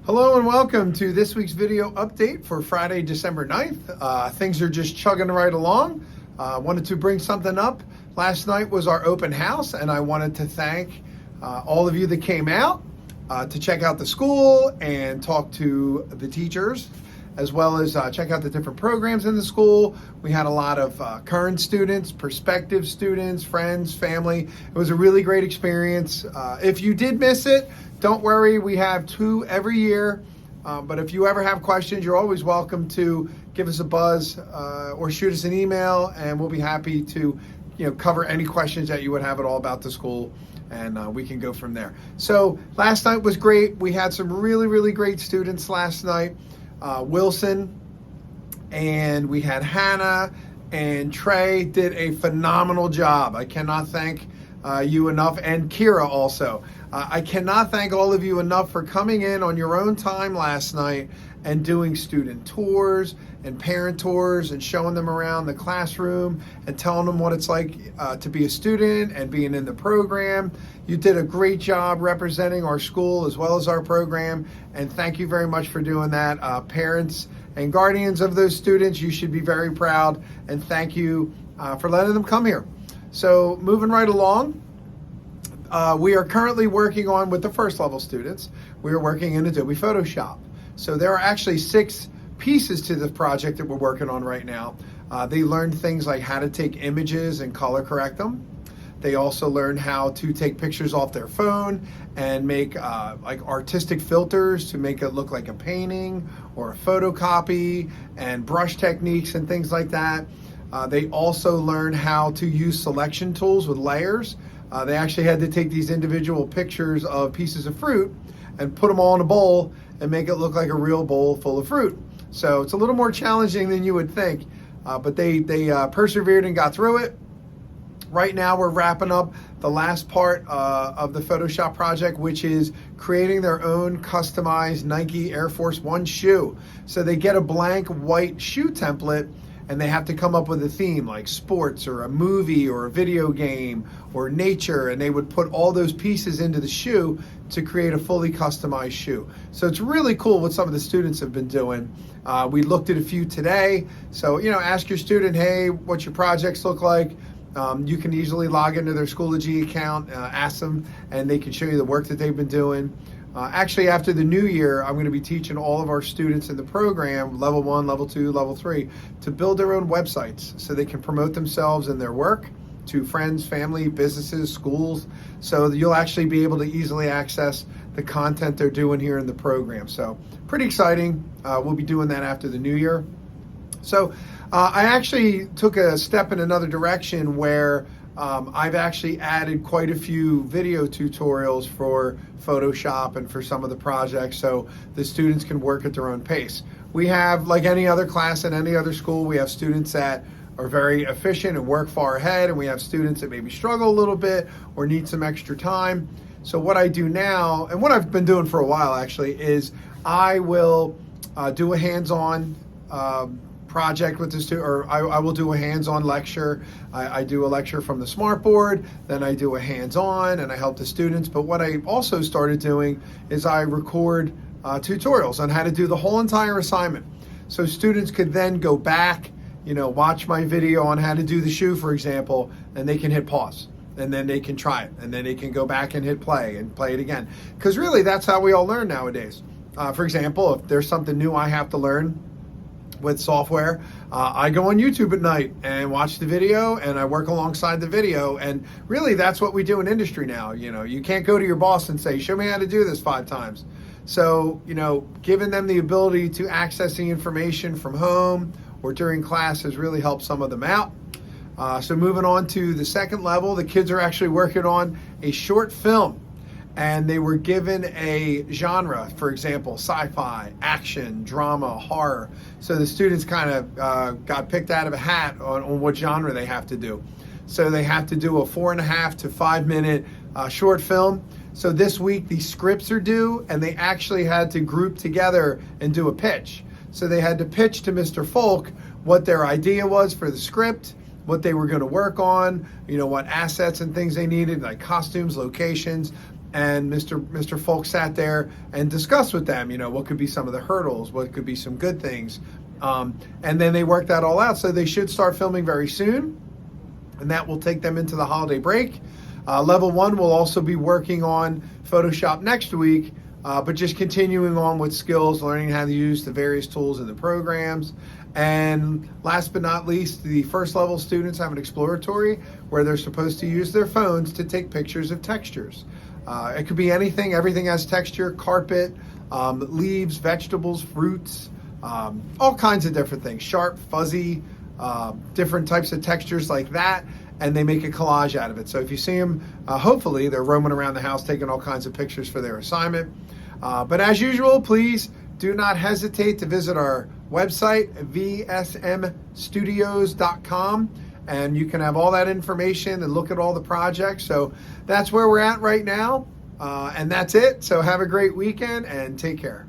Hello and welcome to this week's video update for Friday, December 9th. Things are just chugging right along. Wanted to bring something up. Last night was our open house, and I wanted to thank all of you that came out to check out the school and talk to the teachers, as well as check out the different programs in the school. We had a lot of current students, prospective students, friends, family. It was a really great experience. If you did miss it, don't worry, we have 2 every year. But if you ever have questions, you're always welcome to give us a buzz or shoot us an email, and we'll be happy to cover any questions that you would have at all about the school, and we can go from there. So last night was great. We had some really great students last night. Wilson, and we had Hannah, and Trey did a phenomenal job. I cannot thank you enough, and Kira also. I cannot thank all of you enough for coming in on your own time last night and doing student tours and parent tours and showing them around the classroom and telling them what it's like to be a student and being in the program. You did a great job representing our school as well as our program, and thank you very much for doing that. Parents and guardians of those students, you should be very proud, and thank you for letting them come here. So moving right along, we are currently working on, with the first level students, we are working in Adobe Photoshop. So there are actually 6 pieces to the project that we're working on right now. They learned things like how to take images and color correct them. They also learned how to take pictures off their phone and make like artistic filters to make it look like a painting or a photocopy, and brush techniques and things like that. They also learned how to use selection tools with layers. They actually had to take these individual pictures of pieces of fruit and put them all in a bowl and make it look like a real bowl full of fruit. So it's a little more challenging than you would think, but they persevered and got through it. Right now we're wrapping up the last part of the Photoshop project, which is creating their own customized Nike Air Force One shoe. So they get a blank white shoe template, and they have to come up with a theme like sports or a movie or a video game or nature, and they would put all those pieces into the shoe to create a fully customized shoe. So it's really cool what some of the students have been doing. We looked at a few today. So, ask your student, hey, what's your projects look like? You can easily log into their Schoology account, ask them, and they can show you the work that they've been doing. Actually, after the new year, I'm going to be teaching all of our students in the program, level 1, level 2, level 3, to build their own websites so they can promote themselves and their work to friends, family, businesses, schools, so that you'll actually be able to easily access the content they're doing here in the program. So pretty exciting. We'll be doing that after the new year. So I actually took a step in another direction where I've actually added quite a few video tutorials for Photoshop and for some of the projects, so the students can work at their own pace. We have, like any other class in any other school, we have students that are very efficient and work far ahead, and we have students that maybe struggle a little bit or need some extra time. So what I do now, and what I've been doing for a while actually, is I will do a hands-on project with the student, or I will do a hands-on lecture. I do a lecture from the smartboard, then I do a hands-on, and I help the students. But what I also started doing is I record tutorials on how to do the whole entire assignment. So students could then go back, watch my video on how to do the shoe, for example, and they can hit pause, and then they can try it, and then they can go back and hit play and play it again. Because really, that's how we all learn nowadays. For example, if there's something new I have to learn with software, I go on YouTube at night and watch the video, and I work alongside the video. And really, that's what we do in industry now. You can't go to your boss and say, show me how to do this 5 times. So, giving them the ability to access the information from home or during class has really helped some of them out. So moving on to the second level, the kids are actually working on a short film, and they were given a genre, for example, sci-fi, action, drama, horror. So the students kind of got picked out of a hat on what genre they have to do. So they have to do a 4.5 to 5 minute short film. So this week the scripts are due, and they actually had to group together and do a pitch. So they had to pitch to Mr. Folk what their idea was for the script, what they were going to work on, what assets and things they needed, like costumes, locations, and Mr. Folk sat there and discussed with them, what could be some of the hurdles, what could be some good things. And then they worked that all out. So they should start filming very soon, and that will take them into the holiday break. Level 1 will also be working on Photoshop next week, but just continuing on with skills, learning how to use the various tools in the programs. And last but not least, the first level students have an exploratory where they're supposed to use their phones to take pictures of textures. It could be anything. Everything has texture: carpet, leaves, vegetables, fruits, all kinds of different things. Sharp, fuzzy, different types of textures like that. And they make a collage out of it. So if you see them, hopefully they're roaming around the house taking all kinds of pictures for their assignment. But as usual, please do not hesitate to visit our website, vsmstudios.com, and you can have all that information and look at all the projects. So that's where we're at right now, and that's it. So have a great weekend and take care.